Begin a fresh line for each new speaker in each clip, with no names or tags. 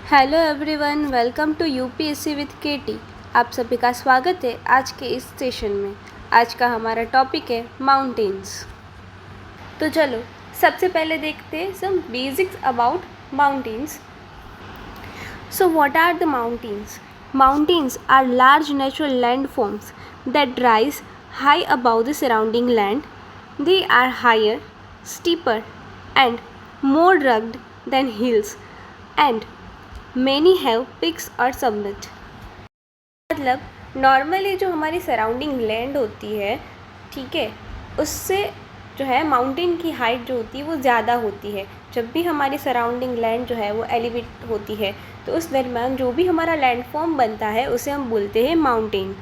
Hello everyone, welcome to UPSC with KT. आप सभी का स्वागत है आज के इस सेशन में। आज का हमारा टॉपिक है माउंटेन्स। तो चलो सबसे पहले देखते हैं some basics about mountains. So what are the mountains? Mountains are large natural landforms that rise high above the surrounding land. They are higher, steeper and more rugged than hills and many have peaks or summit. मतलब normally जो हमारी surrounding land होती है, ठीक है, उससे जो है माउंटेन की हाइट जो होती है वो ज़्यादा होती है। जब भी हमारी सराउंडिंग लैंड जो है वो एलिवेट होती है तो उस दरम्यान जो भी हमारा लैंडफॉर्म बनता है उसे हम बोलते हैं माउंटेन।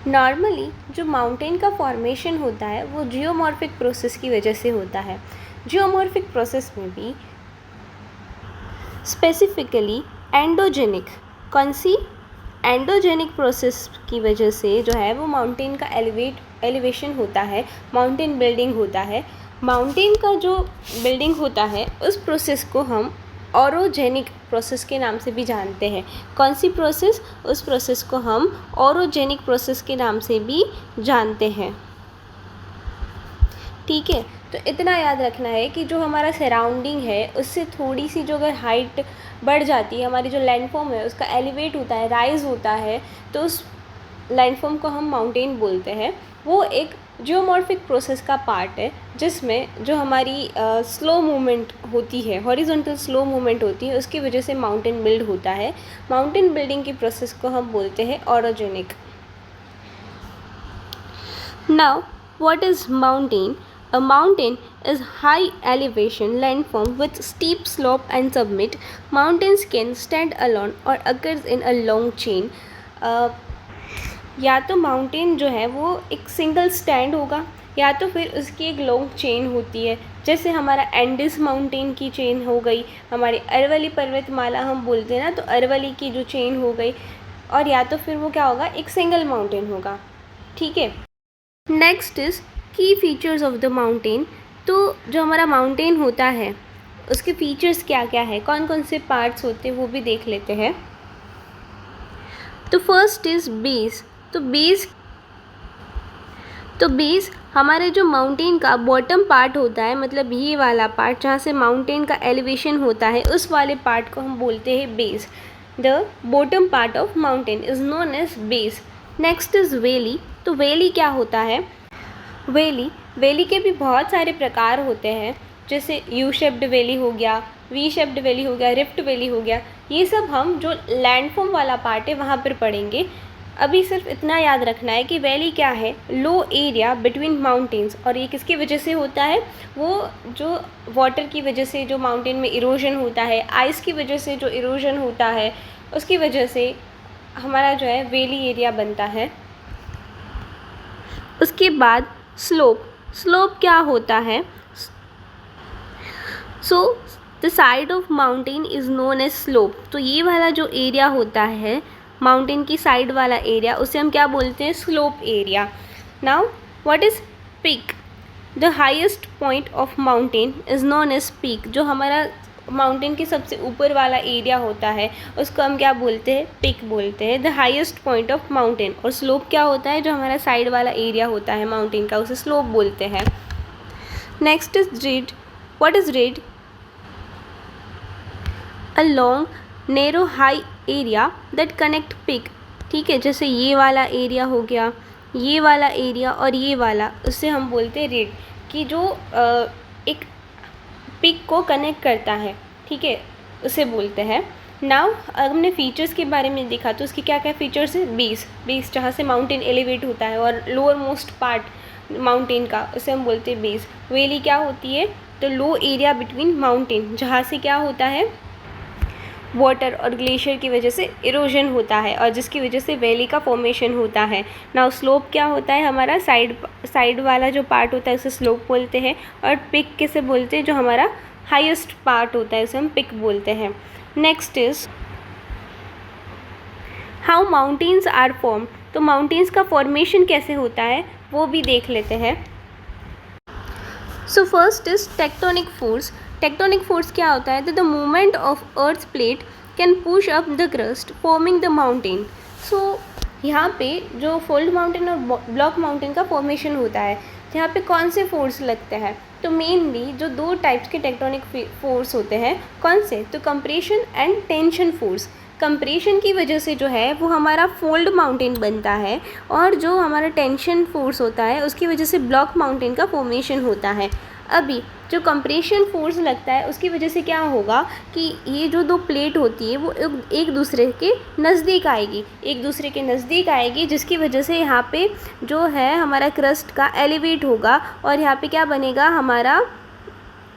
नॉर्मली जो माउंटेन का फॉर्मेशन होता है वो जियोमॉर्फिक प्रोसेस की वजह से होता है। जियोमॉर्फिक प्रोसेस में भी स्पेसिफिकली एंडोजेनिक, कौन सी एंडोजेनिक प्रोसेस की वजह से जो है वो माउंटेन का एलिवेशन होता है, माउंटेन बिल्डिंग होता है। माउंटेन का जो बिल्डिंग होता है उस प्रोसेस को हम ऑरोजेनिक प्रोसेस के नाम से भी जानते हैं। कौन सी प्रोसेस? उस प्रोसेस को हम ऑरोजेनिक प्रोसेस के नाम से भी जानते हैं। ठीक है, तो इतना याद रखना है कि जो हमारा सराउंडिंग है उससे थोड़ी सी जो अगर हाइट बढ़ जाती है, हमारी जो लैंडफॉर्म है उसका एलिवेट होता है, राइज होता है, तो उस लैंडफॉर्म को हम माउंटेन बोलते हैं। वो एक जियोमॉर्फिक प्रोसेस का पार्ट है जिसमें जो हमारी स्लो मूवमेंट होती है, हॉरिजॉन्टल स्लो मूवमेंट होती है, उसकी वजह से माउंटेन बिल्ड होता है। माउंटेन बिल्डिंग की प्रोसेस को हम बोलते हैं orogenic. Now what is mountain? A mountain is high elevation landform with steep slope and summit. Mountains can stand alone or occurs in a long chain. या तो mountain जो है वो एक सिंगल स्टैंड होगा या तो फिर उसकी एक लॉन्ग चेन होती है, जैसे हमारा एंडिस माउंटेन की चेन हो गई, हमारी अरवली पर्वतमाला हम बोलते हैं ना, तो अरवली की जो चेन हो गई, और या तो फिर वो क्या होगा, एक सिंगल माउंटेन होगा। ठीक है, नेक्स्ट इज़ की फीचर्स ऑफ द माउंटेन। तो जो हमारा माउंटेन होता है उसके फीचर्स क्या क्या है, कौन कौन से पार्ट्स होते हैं वो भी देख लेते हैं। तो फर्स्ट इज़ बेस। तो बेस हमारे जो माउंटेन का बॉटम पार्ट होता है, मतलब ये वाला पार्ट जहाँ से माउंटेन का एलिवेशन होता है, उस वाले पार्ट को हम बोलते हैं base. The bottom part of mountain is known as base. Next is valley. तो वैली क्या होता है? वैली के भी बहुत सारे प्रकार होते हैं, जैसे यू शेप्ड वैली हो गया, वी शेप्ड वैली हो गया, रिफ्ट वैली हो गया। ये सब हम जो लैंडफॉर्म वाला पार्ट है वहाँ पर पढ़ेंगे। अभी सिर्फ इतना याद रखना है कि वैली क्या है, लो एरिया बिटवीन माउंटेन्स। और ये किसकी वजह से होता है? वो जो वाटर की वजह से जो माउंटेन में इरोजन होता है, आइस की वजह से जो इरोजन होता है, उसकी वजह से हमारा जो है वैली एरिया बनता है। उसके बाद स्लोप क्या होता है? So the side of mountain is known as slope. तो ये वाला जो एरिया होता है, माउंटेन की साइड वाला एरिया, उसे हम क्या बोलते हैं? Slope area. Now what is peak? The highest point of mountain is known as peak. जो हमारा माउंटेन के सबसे ऊपर वाला एरिया होता है उसको हम क्या बोलते हैं? पिक बोलते हैं, the highest point of mountain. और स्लोप क्या होता है? जो हमारा साइड वाला एरिया होता है माउंटेन का, उसे स्लोप बोलते हैं। Next is ridge. What is ridge? A long narrow high area that connect peak. ठीक है, जैसे ये वाला एरिया हो गया, ये वाला एरिया और ये वाला, उससे हम बोलते हैं रिड, कि जो एक पिक को कनेक्ट करता है, ठीक है, उसे बोलते हैं। नाउ हमने फीचर्स के बारे में देखा तो उसकी क्या क्या फीचर्स है? बेस जहाँ से माउंटेन एलिवेट होता है, और लोअर मोस्ट पार्ट माउंटेन का, उसे हम बोलते हैं बेस। वैली क्या होती है? तो लो एरिया बिटवीन माउंटेन, जहाँ से क्या होता है, वाटर और ग्लेशियर की वजह से इरोजन होता है और जिसकी वजह से वैली का फॉर्मेशन होता है। नाउ स्लोप क्या होता है? हमारा साइड वाला जो पार्ट होता है उसे स्लोप बोलते हैं। और पिक किसे बोलते हैं? जो हमारा हाईएस्ट पार्ट होता है उसे हम पिक बोलते हैं। Next is how mountains are form. तो माउंटेन्स का फॉर्मेशन कैसे होता है वो भी देख लेते हैं। So first is tectonic force. Tectonic force क्या होता है? The movement of earth plate can push up the crust forming the mountain. So यहाँ पे जो फोल्ड माउंटेन और ब्लॉक माउंटेन का फॉर्मेशन होता है, तो यहाँ पे कौन से फोर्स लगते हैं? तो मेनली जो दो टाइप्स के टेक्टोनिक फोर्स होते हैं, कौन से? तो compression and tension force. Compression की वजह से जो है वो हमारा फोल्ड माउंटेन बनता है, और जो हमारा टेंशन फोर्स होता है उसकी वजह से ब्लॉक माउंटेन का फॉर्मेशन होता है। अभी जो कंप्रेशन फोर्स लगता है उसकी वजह से क्या होगा कि ये जो दो प्लेट होती है वो एक दूसरे के नज़दीक आएगी, जिसकी वजह से यहाँ पे जो है हमारा क्रस्ट का एलिवेट होगा, और यहाँ पे क्या बनेगा? हमारा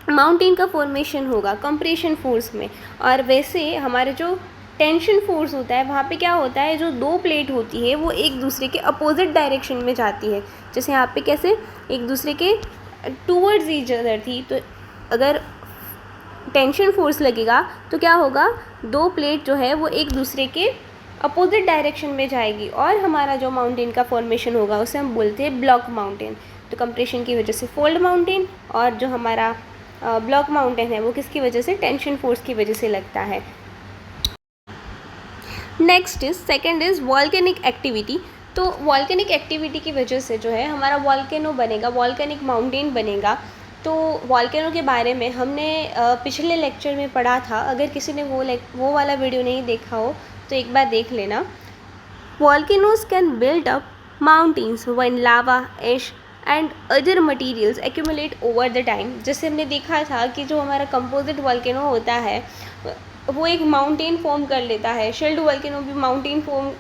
माउंटेन का फॉर्मेशन होगा कंप्रेशन फोर्स में। और वैसे हमारे जो टेंशन फोर्स होता है वहाँ पे क्या होता है? जो दो प्लेट होती है वो एक दूसरे के अपोजिट डायरेक्शन में जाती है। जैसे यहाँ पे कैसे एक दूसरे के टूवर्ड्स ईच अदर थी, तो अगर टेंशन फोर्स लगेगा तो क्या होगा? दो प्लेट जो है वो एक दूसरे के अपोजिट डायरेक्शन में जाएगी, और हमारा जो माउंटेन का फॉर्मेशन होगा उसे हम बोलते हैं ब्लॉक माउंटेन। तो कंप्रेशन की वजह से फोल्ड माउंटेन, और जो हमारा ब्लॉक माउंटेन है वो किसकी वजह से? टेंशन फोर्स की वजह से लगता है। Next is second is volcanic activity. तो वॉल्केनिक एक्टिविटी की वजह से जो है हमारा वॉल्केनो बनेगा, वॉल्केनिक माउंटेन बनेगा। तो वॉल्केनो के बारे में हमने पिछले लेक्चर में पढ़ा था। अगर किसी ने वो वाला वीडियो नहीं देखा हो तो एक बार देख लेना। Volcanoes can build up mountains when lava, ash and other materials accumulate over the time. जैसे हमने देखा था कि जो हमारा कंपोजिट वॉल्केनो होता है वो एक माउंटेन फॉर्म कर लेता है, शील्ड वॉल्केनो भी माउंटेन फॉर्म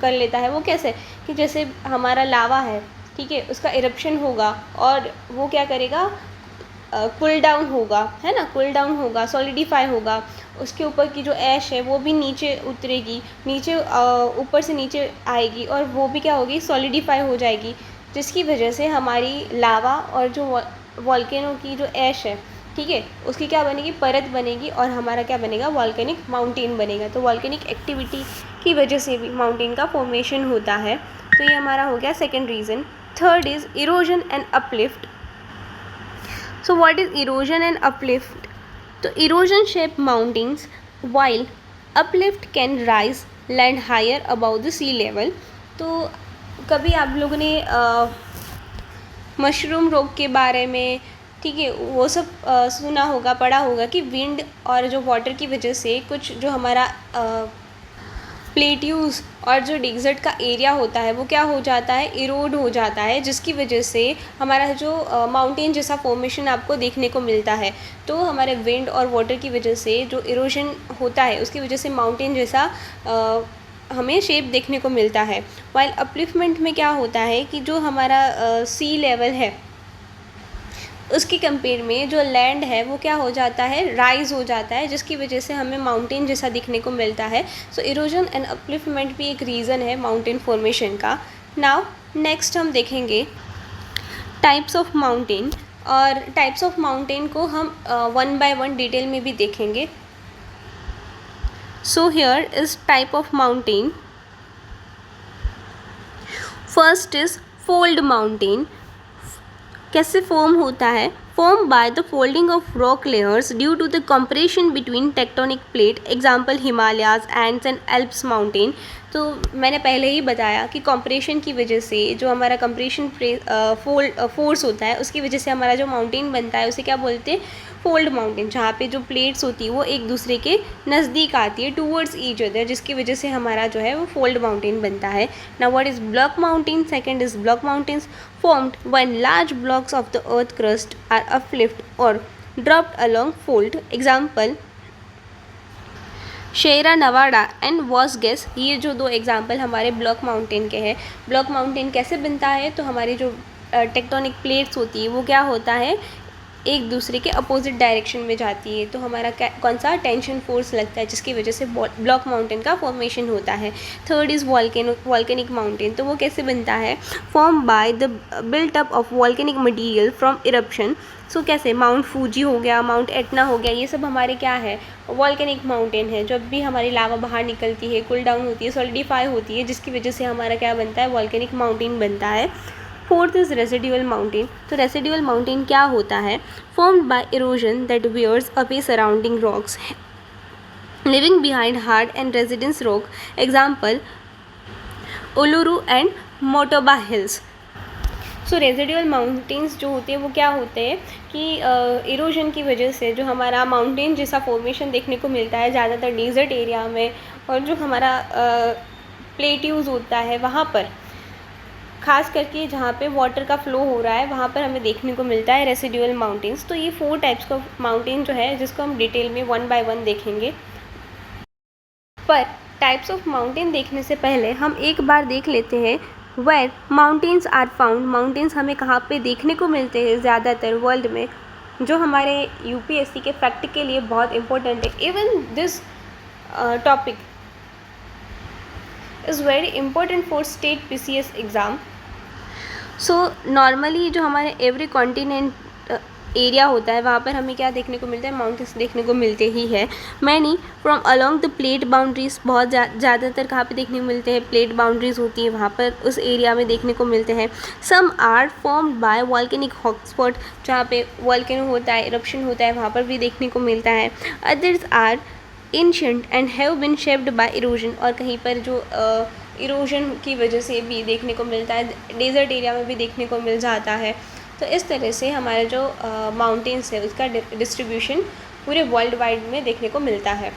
कर लेता है। वो कैसे? कि जैसे हमारा लावा है, ठीक है, उसका इरप्शन होगा और वो क्या करेगा? कूल डाउन होगा, है ना, कूल डाउन होगा, सॉलिडिफाई होगा। उसके ऊपर की जो ऐश है वो भी नीचे उतरेगी, नीचे ऊपर से नीचे आएगी, और वो भी क्या होगी? सॉलिडिफाई हो जाएगी, जिसकी वजह से हमारी लावा और जो वॉल्केनो की जो ऐश है, ठीक है, उसकी क्या बनेगी? परत बनेगी, और हमारा क्या बनेगा? वॉल्केनिक माउंटेन बनेगा। तो वॉल्केनिक एक्टिविटी की वजह से भी माउंटेन का फॉर्मेशन होता है। तो ये हमारा हो गया second reason. Third is erosion and uplift. So what is erosion and uplift? तो erosion shape mountains while uplift can rise land higher above the sea level. तो कभी आप लोगों ने मशरूम रॉक के बारे में, ठीक है, वो सब सुना होगा, पढ़ा होगा कि विंड और जो वाटर की वजह से कुछ जो हमारा प्लेट्यूज और जो डेजर्ट का एरिया होता है वो क्या हो जाता है? इरोड हो जाता है, जिसकी वजह से हमारा जो माउंटेन जैसा फॉर्मेशन आपको देखने को मिलता है। तो हमारे विंड और वाटर की वजह से जो इरोजन होता है उसकी वजह से माउंटेन जैसा हमें शेप देखने को मिलता है। वाइल अपलिफ्टमेंट में क्या होता है कि जो हमारा सी लेवल है उसके कंपेयर में जो लैंड है वो क्या हो जाता है? राइज हो जाता है, जिसकी वजह से हमें माउंटेन जैसा दिखने को मिलता है। सो इरोजन एंड अपलिफ्टमेंट भी एक रीज़न है माउंटेन फॉर्मेशन का। नाउ नेक्स्ट हम देखेंगे टाइप्स ऑफ माउंटेन, और टाइप्स ऑफ माउंटेन को हम वन बाय वन डिटेल में भी देखेंगे। So here is type of mountain. First is fold mountain. कैसे फॉर्म होता है? Form by the folding of rock layers due to the compression between tectonic plate, example Himalayas, Andes and Alps mountain. तो मैंने पहले ही बताया कि कंप्रेशन की वजह से जो हमारा कंप्रेशन फोर्स होता है उसकी वजह से हमारा जो माउंटेन बनता है उसे क्या बोलते हैं? फोल्ड माउंटेन, जहाँ पे जो प्लेट्स होती है वो एक दूसरे के नज़दीक आती है, टूवर्ड्स ईच अदर, जिसकी वजह से हमारा जो है वो फोल्ड माउंटेन बनता है। Now what is block mountain? Second is block mountains formed when large blocks of the earth crust are uplifted or dropped along fault, example Sierra Nevada and वॉसगेस। ये जो दो एग्जाम्पल हमारे ब्लॉक माउंटेन के हैं। Block mountain कैसे बनता है? तो हमारी जो टेक्टोनिक प्लेट्स होती है वो क्या होता है? एक दूसरे के अपोजिट डायरेक्शन में जाती है, तो हमारा कौन सा? टेंशन फोर्स लगता है, जिसकी वजह से ब्लॉक माउंटेन का फॉर्मेशन होता है। Third is volcanic mountain. तो वो कैसे बनता है? Form by the built up of volcanic material from eruption. So कैसे? माउंट फूजी हो गया, माउंट एटना हो गया, ये सब हमारे क्या है? वॉल्केनिक माउंटेन है। जब भी हमारी लावा बाहर निकलती है, कूल डाउन होती है, सॉलिडिफाई होती है, जिसकी वजह से हमारा क्या बनता है? वॉल्केनिक माउंटेन बनता है। Fourth is residual mountain. तो रेसिडुअल माउंटेन क्या होता है? Formed by erosion that wears away surrounding rocks living behind hard and residence rock, example Uluru and Matobo hills. So residual mountains जो होते हैं वो क्या होते हैं कि इरोजन की वजह से जो हमारा माउंटेन जैसा फॉर्मेशन देखने को मिलता है ज़्यादातर डेजर्ट एरिया में, और जो हमारा प्लेट्यूज होता है वहाँ पर, खास करके जहाँ पे वाटर का फ्लो हो रहा है वहाँ पर हमें देखने को मिलता है रेसिडुअल माउंटेन्स। तो ये 4 टाइप्स का माउंटेन जो है जिसको हम डिटेल में 1 बाय 1 देखेंगे। पर टाइप्स ऑफ माउंटेन देखने से पहले हम एक बार देख लेते हैं where mountains are found. Mountains हमें कहाँ पे देखने को मिलते हैं ज़्यादातर वर्ल्ड में, जो हमारे यूपीएससी के फैक्ट के लिए बहुत इंपॉर्टेंट है। Even this topic is very important for state PCS exam. So normally जो हमारे एवरी कॉन्टिनेंट एरिया होता है वहाँ पर हमें क्या देखने को मिलता है? माउंटेन्स देखने को मिलते ही है। Many from along the plate boundaries, बहुत ज़्यादातर कहाँ पे देखने को मिलते हैं? प्लेट बाउंड्रीज होती है वहाँ पर, उस एरिया में देखने को मिलते हैं। Some are formed by volcanic hotspot, जहाँ पे वॉल्केनो होता है, इरप्शन होता है, वहाँ पर भी देखने को मिलता है। Others are ancient and have been shaped by erosion, और कहीं पर जो इरोजन की वजह से भी देखने को मिलता है, डेजर्ट एरिया में भी देखने को मिल जाता है। तो इस तरह से हमारे जो माउंटेन्स है उसका डिस्ट्रीब्यूशन पूरे वर्ल्ड वाइड में देखने को मिलता है।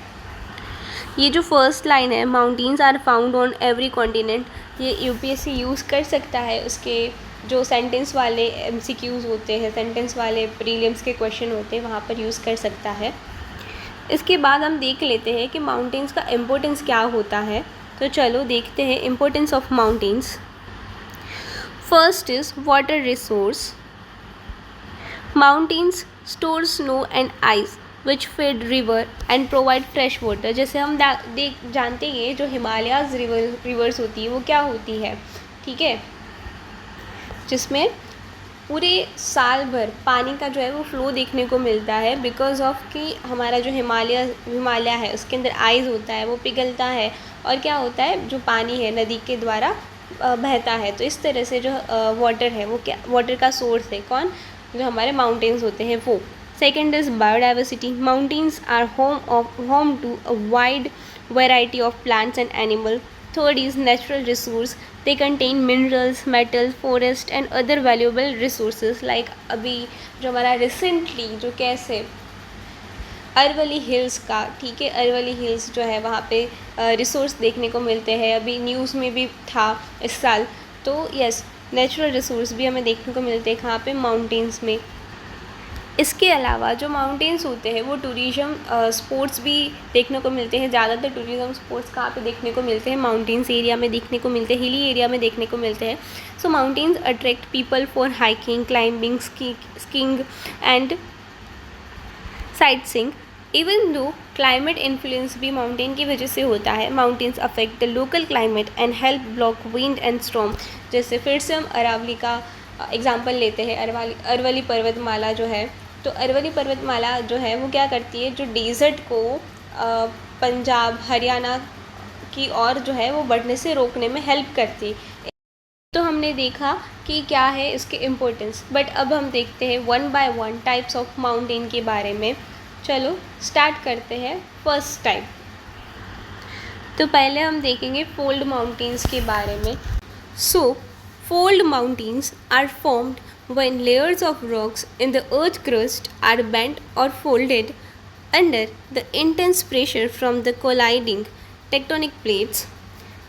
ये जो फर्स्ट लाइन है, mountains are found on every continent, ये यूपीएससी यूज़ कर सकता है। उसके जो सेंटेंस वाले एमसीक्यूज़ होते हैं, सेंटेंस वाले प्रीलिम्स के क्वेश्चन होते हैं, वहाँ पर यूज़ कर सकता है। इसके बाद हम देख लेते हैं कि माउंटेन्स का इम्पोर्टेंस क्या होता है। तो चलो देखते हैं importance of mountains. First is water resource. Mountains store snow and ice which feed river and provide fresh water. जैसे हम जानते हैं जो हिमालयाज़ रिवर्स होती है वो क्या होती है, ठीक है, जिसमें पूरे साल भर पानी का जो है वो फ्लो देखने को मिलता है, बिकॉज ऑफ कि हमारा जो हिमालय है उसके अंदर आइस होता है, वो पिघलता है, और क्या होता है, जो पानी है नदी के द्वारा बहता है। तो इस तरह से जो वाटर है वो क्या, वाटर का सोर्स है कौन? जो हमारे माउंटेन्स होते हैं वो। Second is biodiversity. Mountains are home to a wide variety of plants and animal. Third is natural resource. They contain minerals, metal, forest and other valuable resources. Like अभी जो हमारा रिसेंटली जो कैसे अरवली हिल्स का, ठीक है, अरवली हिल्स जो है वहाँ पे रिसोर्स देखने को मिलते हैं, अभी न्यूज़ में भी था इस साल। तो यस, नेचुरल रिसोर्स भी हमें देखने को मिलते हैं कहाँ पे? माउंटेन्स में। इसके अलावा जो माउंटेन्स होते हैं वो टूरिज़्म स्पोर्ट्स भी देखने को मिलते हैं। ज़्यादातर टूरिज़्म स्पोर्ट्स कहाँ पे देखने को मिलते हैं? माउंटेन्स एरिया में देखने को मिलते हैं, हिली एरिया में देखने को मिलते हैं। So mountains attract people for hiking, climbing, skiing and sightseeing. Even though climate influence भी माउंटेन की वजह से होता है। Mountains affect the local climate and help block wind and storm. जैसे फिर से हम अरावली का एग्जाम्पल लेते हैं। अरवली पर्वतमाला जो है, तो अरवली पर्वतमाला जो है वो क्या करती है, जो डेजर्ट को पंजाब हरियाणा की ओर जो है वो बढ़ने से रोकने में हेल्प करती। तो हमने देखा कि क्या है इसके इम्पोर्टेंस। बट अब हम देखते हैं 1 बाय 1 टाइप्स ऑफ माउंटेन के बारे में। चलो स्टार्ट करते हैं फर्स्ट टाइप। तो पहले हम देखेंगे फोल्ड माउंटेन्स के बारे में। सो fold mountains are formed when layers of rocks in the earth crust are bent or folded under the intense pressure from the colliding tectonic plates.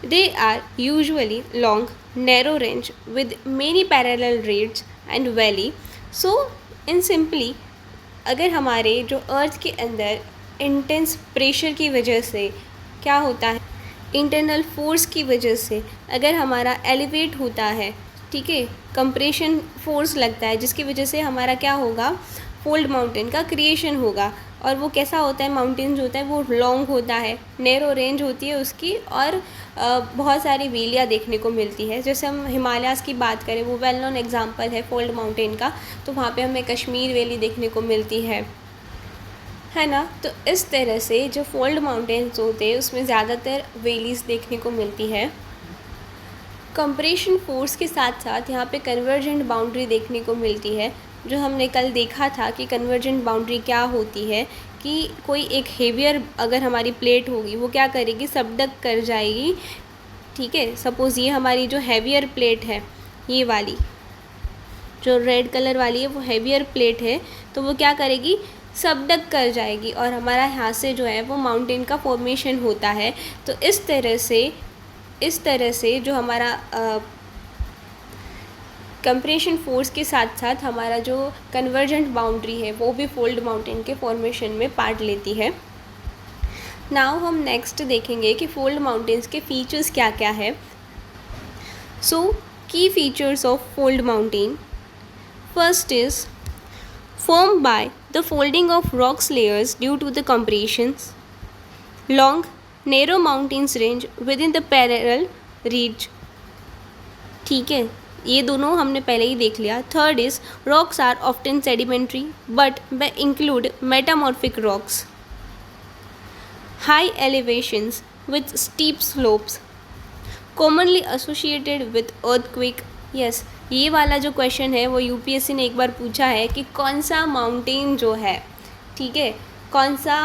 They are usually long, narrow range with many parallel radius and valley. So in simply, अगर हमारे जो अर्थ के अंदर intense pressure की वजह से क्या होता है, इंटरनल फोर्स की वजह से अगर हमारा एलिवेट होता है, ठीक है, कंप्रेशन फोर्स लगता है, जिसकी वजह से हमारा क्या होगा, फोल्ड माउंटेन का क्रिएशन होगा। और वो कैसा होता है, माउंटेन जो होता है वो लॉन्ग होता है, नैरो रेंज होती है उसकी, और बहुत सारी वैलियाँ देखने को मिलती है। जैसे हम हिमालयाज़ की बात करें, वो वेल नोन एग्जांपल है फोल्ड माउंटेन का, तो वहाँ पे हमें कश्मीर वैली देखने को मिलती है ना। तो इस तरह से जो फोल्ड माउंटेन्स होते हैं उसमें ज़्यादातर वैलीज़ देखने को मिलती है। कंप्रेशन फोर्स के साथ साथ यहाँ पे कन्वर्जेंट बाउंड्री देखने को मिलती है। जो हमने कल देखा था कि कन्वर्जेंट बाउंड्री क्या होती है, कि कोई एक हेवियर अगर हमारी प्लेट होगी वो क्या करेगी, सबडक कर जाएगी। ठीक है, सपोज़ ये हमारी जो हैवियर प्लेट है, ये वाली जो रेड कलर वाली है वो हैवियर प्लेट है, तो वो क्या करेगी, सबडक कर जाएगी और हमारा यहाँ से जो है वो माउंटेन का फॉर्मेशन होता है। तो इस तरह से जो हमारा कंप्रेशन फोर्स के साथ साथ हमारा जो कन्वर्जेंट बाउंड्री है वो भी फोल्ड माउंटेन के फॉर्मेशन में पार्ट लेती है। नाउ हम नेक्स्ट देखेंगे कि फोल्ड माउंटेन्स के फीचर्स क्या क्या है। सो की features of fold mountain, first is formed by the folding of rocks layers due to the compressions. Long, narrow mountains range within the parallel ridge. ठीक है, ये दोनों हमने पहले ही देख लिया। Third is rocks are often sedimentary but may include metamorphic rocks. High elevations with steep slopes, commonly associated with earthquake. Yes, ये वाला जो क्वेश्चन है वो यूपीएससी ने एक बार पूछा है कि कौन सा माउंटेन जो है, ठीक है, कौन सा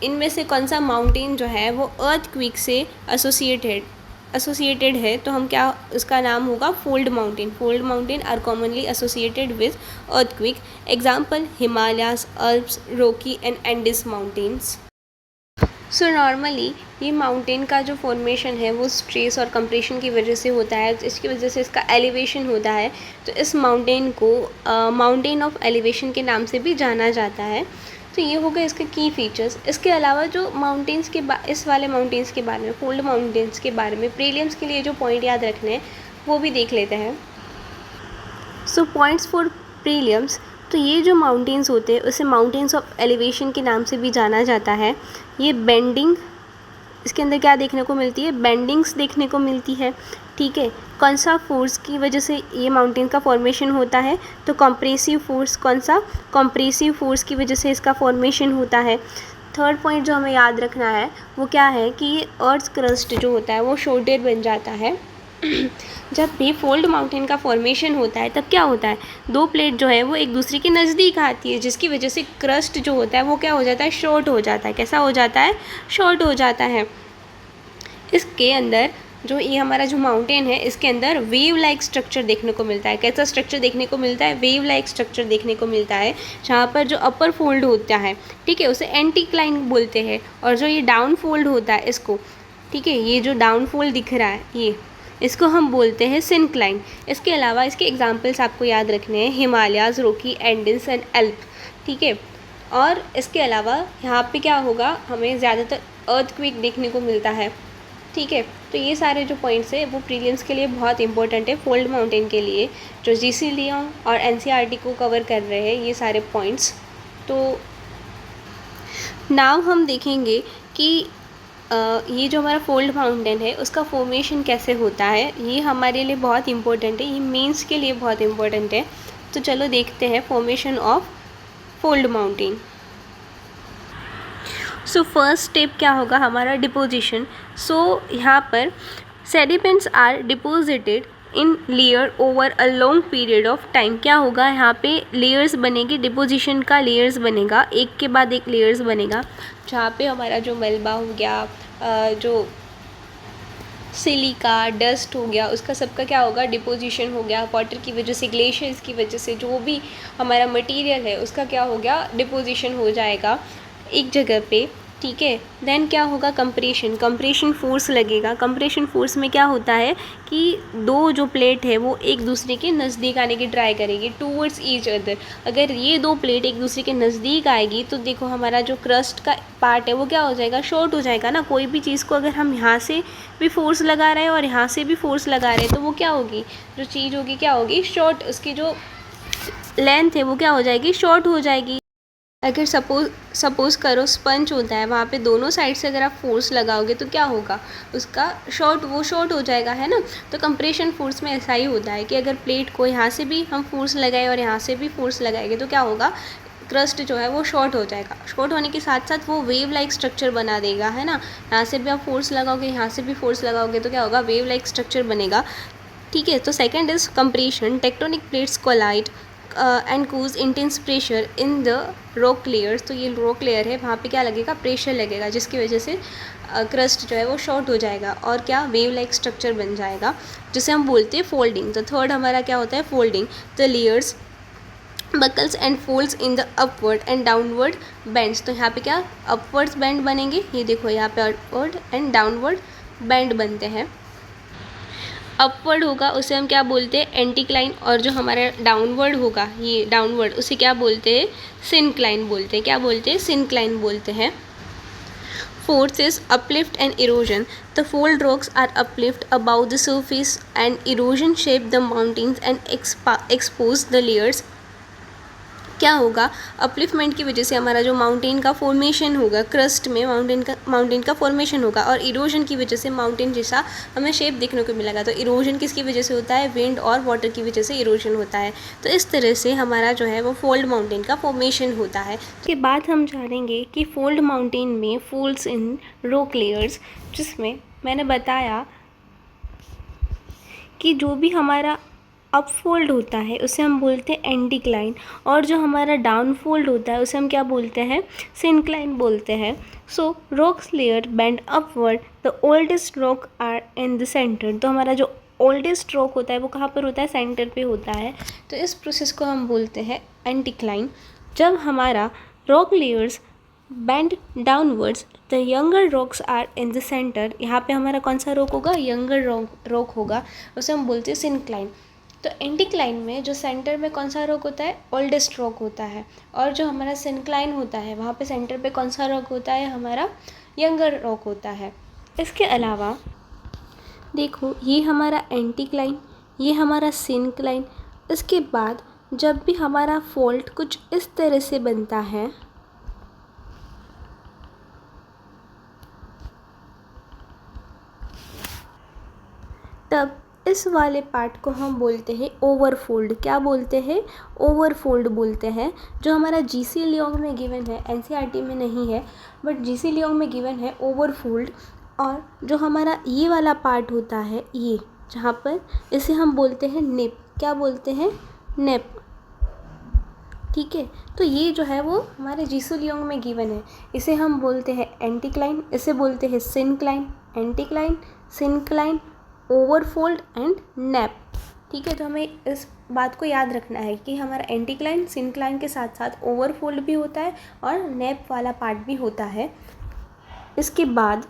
इनमें से कौन सा माउंटेन जो है वो अर्थक्वेक से एसोसिएटेड है, तो हम क्या, उसका नाम होगा fold mountain. Fold mountain are commonly associated with earthquake. Example Himalayas, Alps, Rocky and Andes mountains. So normally ये माउंटेन का जो फॉर्मेशन है वो स्ट्रेस और कंप्रेशन की वजह से होता है, इसकी वजह से इसका एलिवेशन होता है। तो इस माउंटेन को माउंटेन ऑफ एलिवेशन के नाम से भी जाना जाता है। तो ये हो गए इसके की फीचर्स। इसके अलावा जो माउंटेन्स के इस वाले माउंटेन्स के बारे में, फोल्ड माउंटेन्स के बारे में प्रीलिम्स के लिए जो पॉइंट याद रखने हैं वो भी देख लेते हैं। सो पॉइंट्स फॉर प्रीलिम्स, तो ये जो माउंटेन्स होते हैं उसे माउंटेन्स ऑफ एलिवेशन के नाम से भी जाना जाता है। ये बेंडिंग, इसके अंदर क्या देखने को मिलती है, बेंडिंग्स देखने को मिलती है। ठीक है, कौन सा फोर्स की वजह से ये माउंटेन का फॉर्मेशन होता है, तो कंप्रेसिव फोर्स, कौन सा, कंप्रेसिव फोर्स की वजह से इसका फॉर्मेशन होता है। थर्ड पॉइंट जो हमें याद रखना है वो क्या है कि ये अर्थ क्रस्ट जो होता है वो शॉर्टेड बन जाता है। जब भी फोल्ड माउंटेन का फॉर्मेशन होता है तब क्या होता है, दो प्लेट जो है वो एक दूसरे के नज़दीक आती है, जिसकी वजह से क्रस्ट जो होता है वो क्या हो जाता है, शॉर्ट हो जाता है। कैसा हो जाता है, शॉर्ट हो जाता है। इसके अंदर जो ये हमारा जो माउंटेन है इसके अंदर वेव लाइक स्ट्रक्चर देखने को मिलता है। कैसा स्ट्रक्चर देखने को मिलता है, वेव लाइक स्ट्रक्चर देखने को मिलता है, जहाँ पर जो अपर फोल्ड होता है, ठीक है, उसे एंटीक्लाइन बोलते हैं, और जो ये डाउन फोल्ड होता है इसको, ठीक है, ये जो डाउन फोल्ड दिख रहा है ये, इसको हम बोलते हैं सिनक्लाइन। इसके अलावा इसके एग्जाम्पल्स आपको याद रखने हैं, हिमालयाज, रॉकी, एंडिस एंड एल्प। ठीक है, और इसके अलावा यहाँ पे क्या होगा, हमें ज़्यादातर अर्थक्वेक देखने को मिलता है। ठीक है, तो ये सारे जो पॉइंट्स है वो प्रीलिम्स के लिए बहुत इंपॉर्टेंट है, फोल्ड माउंटेन के लिए, जो जीसी लियोन और एनसीईआरटी को कवर कर रहे हैं ये सारे पॉइंट्स। तो नाउ हम देखेंगे कि ये जो हमारा फोल्ड माउंटेन है उसका फॉर्मेशन कैसे होता है। ये हमारे लिए बहुत इंपॉर्टेंट है, ये मेंस के लिए बहुत इंपॉर्टेंट है। तो चलो देखते हैं formation of fold mountain. So first step क्या होगा हमारा, डिपोजिशन। सो यहाँ पर sediments are deposited in layer over a long period of time. क्या होगा, यहाँ पे लेयर्स बनेगी, डिपोजिशन का लेयर्स बनेगा, एक के बाद एक लेयर्स बनेगा, जहाँ पे हमारा जो मलबा हो गया, जो सिलिका, डस्ट हो गया, उसका सबका क्या होगा, डिपोजिशन हो गया। वाटर की वजह से, ग्लेशियर्स की वजह से जो भी हमारा मटेरियल है उसका क्या हो गया, डिपोजिशन हो जाएगा एक जगह पे। ठीक है, देन क्या होगा, कंप्रेशन, कंप्रेशन फोर्स लगेगा। कंप्रेशन फोर्स में क्या होता है कि दो जो प्लेट है वो एक दूसरे के नज़दीक आने की ट्राई करेगी, टूवर्ड्स ईच अदर। अगर ये दो प्लेट एक दूसरे के नज़दीक आएगी तो देखो हमारा जो क्रस्ट का पार्ट है वो क्या हो जाएगा, शॉर्ट हो जाएगा ना। कोई भी चीज़ को अगर हम यहाँ से भी फोर्स लगा रहे हैं और यहाँ से भी फोर्स लगा रहे हैं तो वो क्या होगी, जो चीज़ होगी क्या होगी, शॉर्ट, उसकी जो लेंथ है वो क्या हो जाएगी, शॉर्ट हो जाएगी। अगर सपोज़ करो स्पंज होता है, वहाँ पे दोनों साइड से अगर आप फोर्स लगाओगे तो क्या होगा, उसका शॉर्ट हो जाएगा, है ना। तो कंप्रेशन फोर्स में ऐसा ही होता है कि अगर प्लेट को यहाँ से भी हम फोर्स लगाए और यहाँ से भी फोर्स लगाएंगे तो क्या होगा, क्रस्ट जो है वो शॉर्ट हो जाएगा। शॉर्ट होने के साथ साथ वो वेव लाइक स्ट्रक्चर बना देगा, है ना। यहाँ से भी आप फोर्स लगाओगे, यहाँ से भी फोर्स लगाओगे तो क्या होगा, वेव लाइक स्ट्रक्चर बनेगा। ठीक है, तो second is compression. Tectonic plates collide and cause intense pressure in the rock layers. तो ये रॉक लेयर है, वहाँ पे क्या लगेगा, प्रेशर लगेगा, जिसकी वजह से क्रस्ट जो है वो शॉर्ट हो जाएगा और क्या, वेव लाइक स्ट्रक्चर बन जाएगा, जिसे हम बोलते हैं फोल्डिंग। तो थर्ड हमारा क्या होता है, folding. The layers buckles and folds in the upward and downward bends. तो यहाँ पे क्या, अपवर्ड्स बेंड बनेंगे, ये देखो यहाँ पे अपवर्ड एंड डाउनवर्ड बेंड बनते हैं। अपवर्ड होगा उसे हम क्या बोलते हैं, एंटीक्लाइन, और जो हमारा डाउनवर्ड होगा, ये डाउनवर्ड, उसे क्या बोलते हैं, सिनक्लाइन बोलते हैं। क्या बोलते हैं, सिनक्लाइन बोलते हैं। Fourth is uplift and erosion. The fold rocks are uplift above the surface and erosion shape the mountains and expose the layers. क्या होगा, अपलिफ्टमेंट की वजह से हमारा जो माउंटेन का फॉर्मेशन होगा, क्रस्ट में माउंटेन का फॉर्मेशन होगा, और इरोजन की वजह से माउंटेन जैसा हमें शेप देखने को मिलेगा। तो इरोजन किसकी वजह से होता है, विंड और वाटर की वजह से इरोजन होता है। तो इस तरह से हमारा जो है वो फोल्ड माउंटेन का फॉर्मेशन होता है। उसके बाद हम जानेंगे कि फोल्ड माउंटेन में फोल्ड्स इन रॉक लेयर्स, जिसमें मैंने बताया कि जो भी हमारा अपफोल्ड होता है उसे हम बोलते हैं एंटीक्लाइन, और जो हमारा डाउनफोल्ड होता है उसे हम क्या बोलते हैं, सिनक्लाइन बोलते हैं। So rocks layer bend upward, the oldest rock are in the centre. तो हमारा जो ओल्डेस्ट रॉक होता है वो कहाँ पर होता है, सेंटर पे होता है। तो इस प्रोसेस को हम बोलते हैं एंटीक्लाइन। जब हमारा rock layers bend downwards, the younger rocks are in the centre. यहाँ पे हमारा कौन सा रॉक होगा, यंगर रॉक होगा, उसे हम बोलते हैं सिनक्लाइन। तो एंटीक्लाइन में जो सेंटर में कौन सा रॉक होता है, ओल्डेस्ट रॉक होता है, और जो हमारा सिनक्लाइन होता है वहाँ पे सेंटर पे कौन सा रॉक होता है, हमारा यंगर रॉक होता है। इसके अलावा देखो, ये हमारा एंटीक्लाइन, ये हमारा सिनक्लाइन। इसके बाद जब भी हमारा फोल्ड कुछ इस तरह से बनता है, तब इस वाले पार्ट को हम बोलते हैं ओवरफोल्ड। क्या बोलते हैं, ओवरफोल्ड बोलते हैं। जो हमारा जीसी लियोंग में गिवन है, एनसीईआरटी में नहीं है, बट जीसी लियोंग में गिवन है ओवरफोल्ड। और जो हमारा ये वाला पार्ट होता है, ये जहाँ पर, इसे हम बोलते हैं नेप। क्या बोलते हैं, नेप। ठीक है, तो ये जो है वो हमारे जीसी लियोंग में गिवन है। इसे हम बोलते हैं एंटीक्लाइन, इसे बोलते हैं syncline. Anticline, syncline, overfold and nappe. ठीक है, तो हमें इस बात को याद रखना है कि हमारा एंटीक्लाइन, सिनक्लाइन के साथ साथ ओवरफोल्ड भी होता है और नेप वाला पार्ट भी होता है। इसके बाद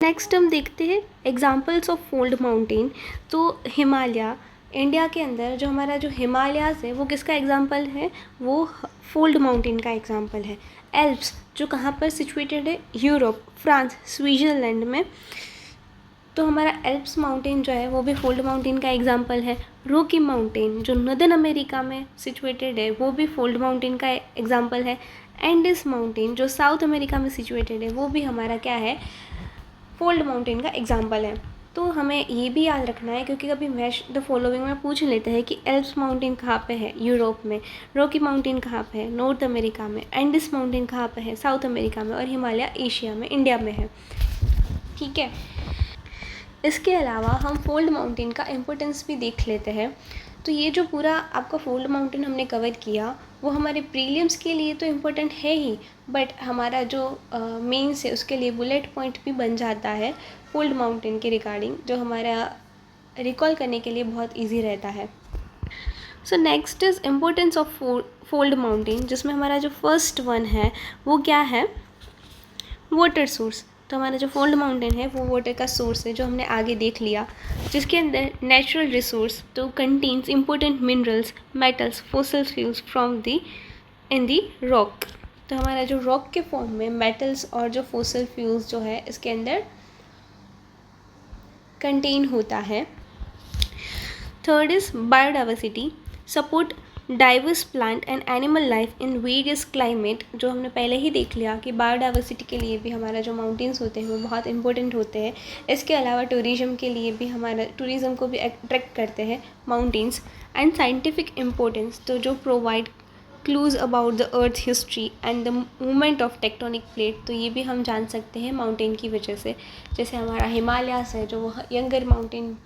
नेक्स्ट हम देखते हैं एग्जाम्पल्स ऑफ फोल्ड माउंटेन। तो हिमालय, इंडिया के अंदर जो हमारा जो हिमालयाज़ है वो किसका एग्जाम्पल है, वो फोल्ड माउंटेन का एग्जाम्पल है। एल्प्स जो कहाँ पर सिचुएटेड है, यूरोप, फ्रांस, स्विट्ज़रलैंड में। तो हमारा एल्प्स माउंटेन जो है वो भी फोल्ड माउंटेन का एग्जाम्पल है। रॉकी माउंटेन जो नॉर्दर्न अमेरिका में सिचुएटेड है वो भी फोल्ड माउंटेन का एग्जाम्पल है। एंडीज माउंटेन जो साउथ अमेरिका में सिचुएटेड है वो भी हमारा क्या है, फोल्ड माउंटेन का एग्जाम्पल है। तो हमें ये भी याद रखना है, क्योंकि कभी मैच द फॉलोइंग में पूछ लेते हैं कि एल्प्स माउंटेन कहाँ पे है, यूरोप में। रॉकी माउंटेन कहाँ पे है, नॉर्थ अमेरिका में। एंडीज माउंटेन कहाँ पे है, साउथ अमेरिका में। और हिमालय एशिया में, इंडिया में है। ठीक है, इसके अलावा हम फोल्ड माउंटेन का इम्पोर्टेंस भी देख लेते हैं। तो ये जो पूरा आपका फोल्ड माउंटेन हमने कवर किया वो हमारे प्रीलिम्स के लिए तो इम्पोर्टेंट है ही, बट हमारा जो मेंस है उसके लिए बुलेट पॉइंट भी बन जाता है फोल्ड माउंटेन के रिगार्डिंग, जो हमारा रिकॉल करने के लिए बहुत ईजी रहता है। So next is importance of fold mountain, जिसमें हमारा जो फर्स्ट वन है वो क्या है, वाटर सोर्स। तो हमारा जो फोल्ड माउंटेन है वो वाटर का सोर्स है, जो हमने आगे देख लिया, जिसके अंदर नेचुरल रिसोर्स तो contains important minerals, metals, fossil fuels from the in the rock. तो हमारा जो रॉक के फॉर्म में मेटल्स और जो फॉसिल फ्यूल्स जो है इसके अंदर कंटेन होता है। Third is biodiversity, support diverse plant and animal life in various climate. जो हमने पहले ही देख लिया कि बायोडाइवर्सिटी के लिए भी हमारा जो माउंटेन्स होते हैं वो बहुत इंपॉर्टेंट होते हैं। इसके अलावा टूरिज़्म के लिए भी हमारा टूरिज़्म को भी अट्रैक्ट करते हैं माउंटेन्स। एंड साइंटिफिक इम्पोर्टेंस, तो जो provide clues about the earth history and the movement of tectonic plate, तो ये भी हम जान सकते हैं माउंटेन की वजह से। जैसे हमारा हिमालयास है जो वो यंगर माउंटेन,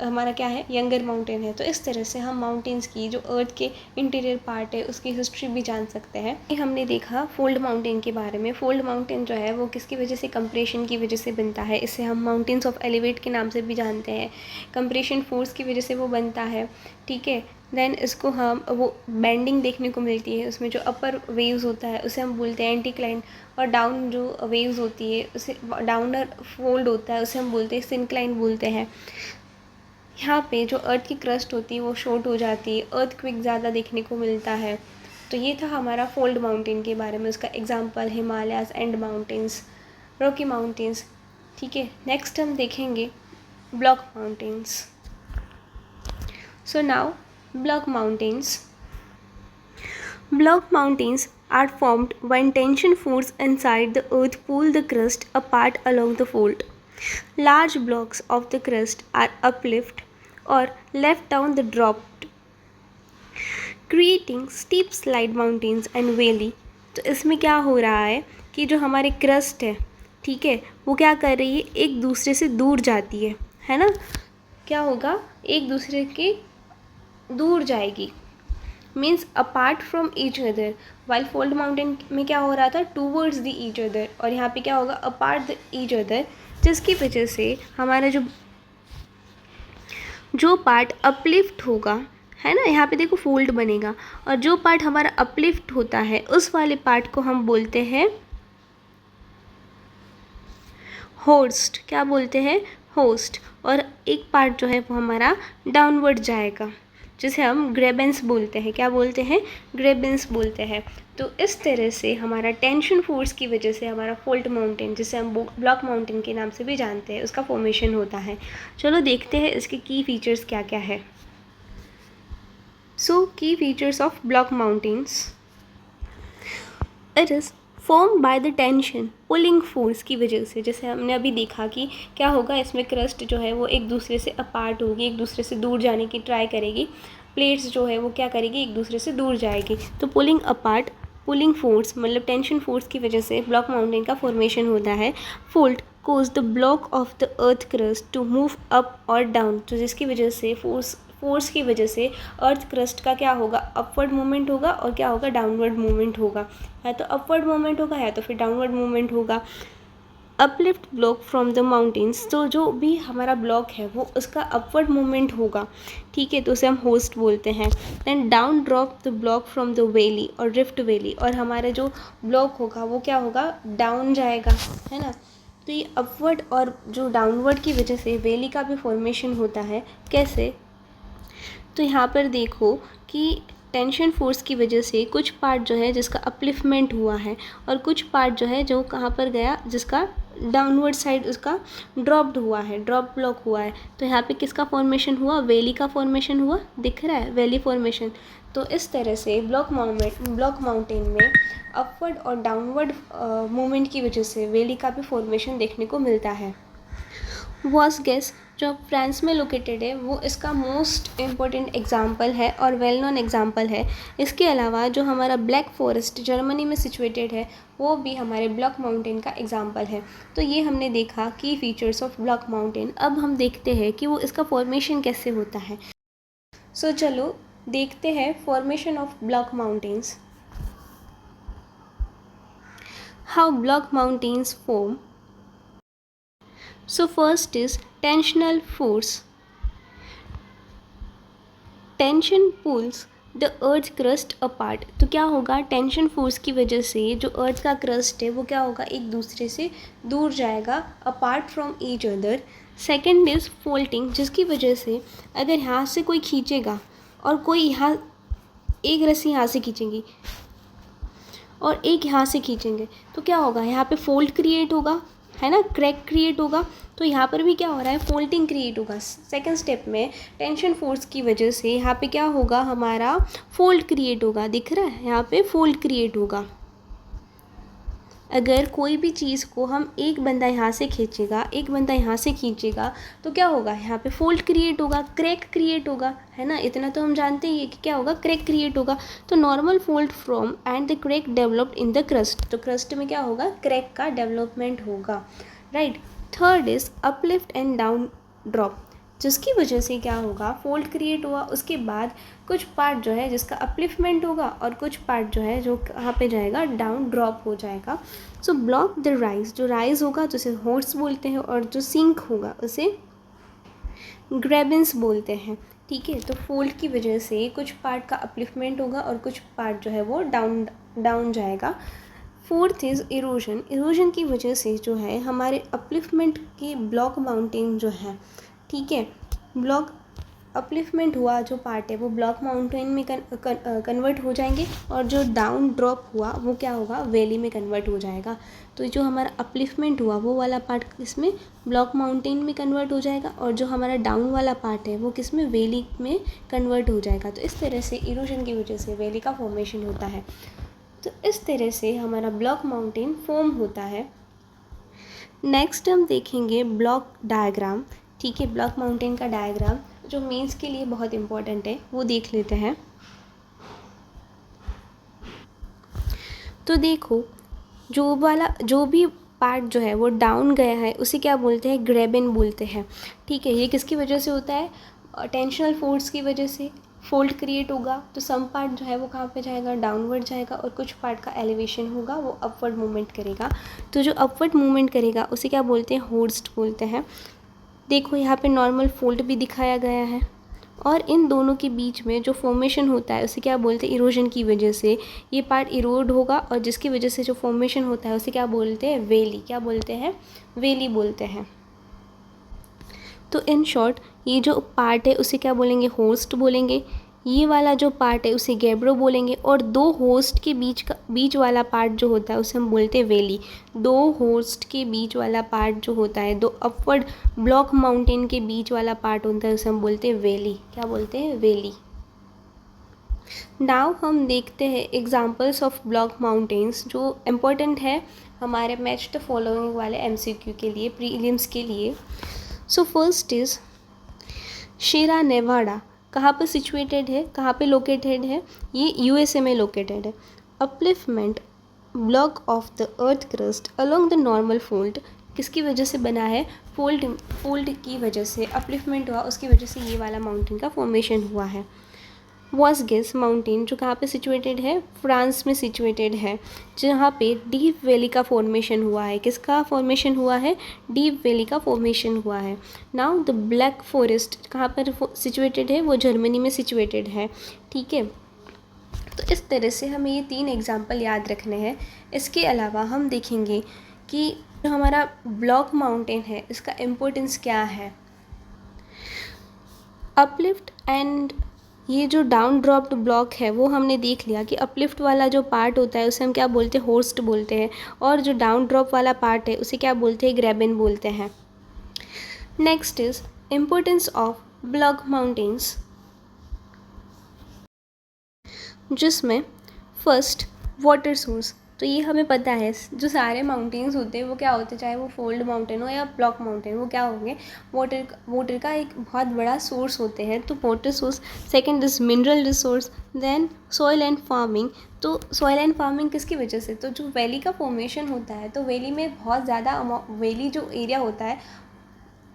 हमारा क्या है, यंगर माउंटेन है। तो इस तरह से हम माउंटेन्स की जो अर्थ के इंटीरियर पार्ट है उसकी हिस्ट्री भी जान सकते हैं। ये हमने देखा फोल्ड माउंटेन के बारे में। फोल्ड माउंटेन जो है वो किसकी वजह से, कंप्रेशन की वजह से बनता है। इसे हम माउंटेन्स ऑफ एलिवेट के नाम से भी जानते हैं। कंप्रेशन फोर्स की वजह से वो बनता है, ठीक है। देन इसको हम वो बेंडिंग देखने को मिलती है, उसमें जो अपर वेव्स होता है उसे हम बोलते हैं एंटीक्लाइन, और डाउन जो वेव्स होती है उसे डाउनर फोल्ड होता है उसे हम बोलते हैं सिंक्लाइन बोलते हैं। यहाँ पे जो अर्थ की क्रस्ट होती है वो शॉर्ट हो जाती है, अर्थक्वेक ज़्यादा देखने को मिलता है। तो ये था हमारा फोल्ड माउंटेन के बारे में, उसका example Himalayas and mountains, Rocky mountains, ठीक है। नेक्स्ट हम देखेंगे block mountains. So now block mountains. Block mountains are formed when tension force inside the earth pull the crust apart along the fold. Large blocks of the crust are uplifted or left down the dropped, creating steep slide mountains and valley. तो इसमें क्या हो रहा है कि जो हमारे crust है, ठीक है, वो क्या कर रही है, एक दूसरे से दूर जाती है ना। क्या होगा, एक दूसरे के दूर जाएगी, means apart from each other. While fold mountain में क्या हो रहा था, टूवर्ड्स द ईच अदर, और यहाँ पे क्या होगा, अपार्ट द ईच अदर, जिसकी वजह से हमारा जो पार्ट अपलिफ्ट होगा, है ना, यहाँ पे देखो फोल्ड बनेगा, और जो पार्ट हमारा अपलिफ्ट होता है उस वाले पार्ट को हम बोलते हैं होस्ट। क्या बोलते हैं, होस्ट। और एक पार्ट जो है वो हमारा डाउनवर्ड जाएगा, जिसे हम ग्रेबेंस बोलते हैं। क्या बोलते हैं, ग्रेबेंस बोलते हैं। तो इस तरह से हमारा टेंशन फोर्स की वजह से हमारा फोल्ड माउंटेन, जिसे हम ब्लॉक माउंटेन के नाम से भी जानते हैं, उसका फॉर्मेशन होता है। चलो देखते हैं इसके की फीचर्स क्या क्या है। सो की features of block mountains, it is form by the tension pulling force की वजह से। जैसे हमने अभी देखा कि क्या होगा, इसमें क्रस्ट जो है वो एक दूसरे से अपार्ट होगी, एक दूसरे से दूर जाने की ट्राई करेगी। प्लेट्स जो है वो क्या करेगी, एक दूसरे से दूर जाएगी। तो पुलिंग अपार्ट, पुलिंग फोर्स मतलब टेंशन फोर्स की वजह से ब्लॉक माउंटेन का फॉर्मेशन होता है। Fold cause the block of the earth crust to move up और डाउन, तो जिसकी वजह से फोर्स की वजह से अर्थ क्रस्ट का क्या होगा, अपवर्ड मूवमेंट होगा, और क्या होगा, डाउनवर्ड मूवमेंट होगा। या तो अपवर्ड मूवमेंट होगा या तो फिर डाउनवर्ड मूवमेंट होगा। Uplift block from the mountains, तो जो भी हमारा ब्लॉक है वो उसका अपवर्ड मूवमेंट होगा, ठीक है, तो उसे हम होस्ट बोलते हैं। Then down drop the block from the valley और रिफ्ट वैली, और हमारा जो ब्लॉक होगा वो क्या होगा, डाउन जाएगा, है ना। तो ये अपवर्ड और जो डाउनवर्ड की वजह से वैली का भी फॉर्मेशन होता है। कैसे, तो यहाँ पर देखो कि टेंशन फोर्स की वजह से कुछ पार्ट जो है जिसका अपलिफ्टमेंट हुआ है, और कुछ पार्ट जो है जो कहाँ पर गया, जिसका डाउनवर्ड साइड उसका ड्रॉप्ड हुआ है, ड्रॉप ब्लॉक हुआ है। तो यहाँ पे किसका फॉर्मेशन हुआ, वैली का फॉर्मेशन हुआ, दिख रहा है, वैली फॉर्मेशन। तो इस तरह से ब्लॉक माउंटेन में अपवर्ड और डाउनवर्ड मूवमेंट की वजह से वैली का भी फॉर्मेशन देखने को मिलता है। वॉसगेस जो फ्रांस में लोकेटेड है वो इसका मोस्ट इम्पॉर्टेंट एग्जाम्पल है और वेल नोन एग्जाम्पल है। इसके अलावा जो हमारा ब्लैक फॉरेस्ट जर्मनी में सिचुएटेड है वो भी हमारे ब्लॉक माउंटेन का एग्जाम्पल है। तो ये हमने देखा की फीचर्स ऑफ ब्लॉक माउंटेन। अब हम देखते हैं कि वो इसका फॉर्मेशन कैसे होता है। सो चलो देखते हैं formation of block mountains. How block mountains form. So first is tensional force. Tension pulls the earth crust apart. तो क्या होगा, टेंशन फोर्स की वजह से जो अर्थ का क्रस्ट है वो क्या होगा, एक दूसरे से दूर जाएगा, apart from each other. Second is folding, जिसकी वजह से अगर यहाँ से कोई खींचेगा और कोई यहाँ, एक रस्सी यहाँ से खींचेंगी और एक यहाँ से खींचेंगे तो क्या होगा, यहाँ पे फोल्ड क्रिएट होगा, है ना, क्रैक क्रिएट होगा। तो यहाँ पर भी क्या हो रहा है, फोल्डिंग क्रिएट होगा। सेकंड स्टेप में टेंशन फोर्स की वजह से यहाँ पे क्या होगा, हमारा फोल्ड क्रिएट होगा, दिख रहा है, यहाँ पे फोल्ड क्रिएट होगा। अगर कोई भी चीज़ को हम एक बंदा यहाँ से खींचेगा, एक बंदा यहाँ से खींचेगा, तो क्या होगा, यहाँ पे फोल्ड क्रिएट होगा, क्रैक क्रिएट होगा, है ना। इतना तो हम जानते ही है कि क्या होगा, क्रैक क्रिएट होगा। तो normal fold from and the crack developed in the crust, तो क्रस्ट में क्या होगा, क्रैक का डेवलपमेंट होगा, right. Third is uplift and down drop, जिसकी वजह से क्या होगा, फोल्ड क्रिएट हुआ, उसके बाद कुछ पार्ट जो है जिसका अपलिफ्टमेंट होगा और कुछ पार्ट जो है जो कहाँ पे जाएगा, डाउन ड्रॉप हो जाएगा। सो ब्लॉक द राइज, जो राइज होगा तो उसे हॉर्स बोलते हैं, और जो सिंक होगा उसे ग्रेबेंस बोलते हैं, ठीक है। तो फोल्ड की वजह से कुछ पार्ट का अपलिफ्टमेंट होगा और कुछ पार्ट जो है वो डाउन जाएगा। फोर्थ इज़ इरोजन, इरोजन की वजह से जो है हमारे अपलिफ्टमेंट के ब्लॉक माउंटेन जो है, ठीक है, ब्लॉक अपलिफ्टमेंट हुआ जो पार्ट है वो ब्लॉक माउंटेन में कन्वर्ट हो जाएंगे, और जो डाउन ड्रॉप हुआ वो क्या होगा, वैली में कन्वर्ट हो जाएगा। तो जो हमारा अपलिफ्टमेंट हुआ वो वाला पार्ट इसमें ब्लॉक माउंटेन में कन्वर्ट हो जाएगा, और जो हमारा डाउन वाला पार्ट है वो किस में, वैली में कन्वर्ट हो जाएगा। तो इस तरह से इरोजन की वजह से वैली का फॉर्मेशन होता है। तो इस तरह से हमारा ब्लॉक माउंटेन फॉर्म होता है। नेक्स्ट हम देखेंगे ब्लॉक डायग्राम, ठीक है। ब्लॉक माउंटेन का डायग्राम जो मेंस के लिए बहुत इंपॉर्टेंट है वो देख लेते हैं। तो देखो, जो भी पार्ट जो है वो डाउन गया है उसे क्या बोलते हैं, ग्रेबन बोलते हैं, ठीक है। ये किसकी वजह से होता है, टेंशनल फोर्स की वजह से फोल्ड क्रिएट होगा, तो सम पार्ट जो है वो कहाँ पे जाएगा, डाउनवर्ड जाएगा, और कुछ पार्ट का एलिवेशन होगा वो अपवर्ड मूवमेंट करेगा। तो जो अपवर्ड मूवमेंट करेगा उसे क्या बोलते हैं, होस्ट बोलते हैं। देखो यहाँ पे नॉर्मल फोल्ड भी दिखाया गया है, और इन दोनों के बीच में जो फॉर्मेशन होता है उसे क्या बोलते हैं, इरोजन की वजह से ये पार्ट इरोड होगा, और जिसकी वजह से जो फॉर्मेशन होता है उसे क्या बोलते हैं, वैली, क्या बोलते हैं, वैली बोलते हैं। तो इन शॉर्ट ये जो पार्ट है उसे क्या बोलेंगे, होस्ट बोलेंगे। ये वाला जो पार्ट है उसे गैब्रो बोलेंगे, और दो होस्ट के बीच वाला पार्ट जो होता है उसे हम बोलते हैं वैली। दो होस्ट के बीच वाला पार्ट जो होता है, दो अपवर्ड ब्लॉक माउंटेन के बीच वाला पार्ट होता है उसे हम बोलते हैं वैली, क्या बोलते हैं, वैली। नाउ हम देखते हैं एग्जाम्पल्स ऑफ ब्लॉक माउंटेन्स जो इम्पोर्टेंट है हमारे मैच द फॉलोइंग वाले MCQ के लिए, प्रीलिम्स के लिए। So first is Shera Nevada, कहाँ पर सिचुएटेड है, कहाँ पे लोकेटेड है, ये USA में लोकेटेड है। Upliftment block of the earth crust along the normal fold, किसकी वजह से बना है, फोल्ड की वजह से अपलिफ्टमेंट हुआ, उसकी वजह से ये वाला माउंटेन का फॉर्मेशन हुआ है। वॉसगेस माउंटेन जो कहाँ पे सिचुएटेड है, फ्रांस में सिचुएटेड है, जहाँ पे डीप वैली का फॉर्मेशन हुआ है। किसका फॉर्मेशन हुआ है, डीप वैली का फॉर्मेशन हुआ है। नाउ द ब्लैक फॉरेस्ट कहाँ पर सिचुएटेड है, वो जर्मनी में सिचुएटेड है, ठीक है। तो इस तरह से हमें ये 3 एग्जाम्पल याद रखने हैं। इसके अलावा हम देखेंगे कि जो हमारा ब्लॉक माउंटेन है इसका इम्पोर्टेंस क्या है। अपलिफ्ट एंड ये जो डाउन ड्रॉप्ड ब्लॉक है वो हमने देख लिया कि अपलिफ्ट वाला जो पार्ट होता है उसे हम क्या बोलते हैं, होस्ट बोलते हैं, और जो डाउन ड्रॉप वाला पार्ट है उसे क्या बोलते हैं, ग्रेबन बोलते हैं। Next is importance of block mountains, जिसमें फर्स्ट वाटर सोर्स। तो ये हमें पता है जो सारे माउंटेन्स होते हैं वो क्या होते हैं, चाहे वो फोल्ड माउंटेन हो या ब्लॉक माउंटेन, वो क्या होंगे, वाटर का एक बहुत बड़ा सोर्स होते हैं। तो water source. Second is mineral resource, then soil and farming. तो सॉइल एंड फार्मिंग किसकी वजह से, तो जो वैली का फॉर्मेशन होता है, तो वैली में बहुत ज़्यादा वैली जो एरिया होता है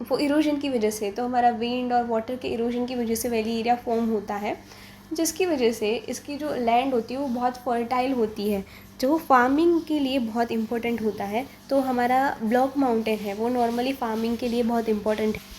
वो इरोजन की वजह से, तो हमारा विंड और वाटर के इरोजन की वजह से वैली एरिया फॉर्म होता है, जिसकी वजह से इसकी जो लैंड होती है वो बहुत फर्टाइल होती है, जो फार्मिंग के लिए बहुत इम्पोर्टेंट होता है। तो हमारा ब्लॉक माउंटेन है वो नॉर्मली फार्मिंग के लिए बहुत इम्पोर्टेंट है।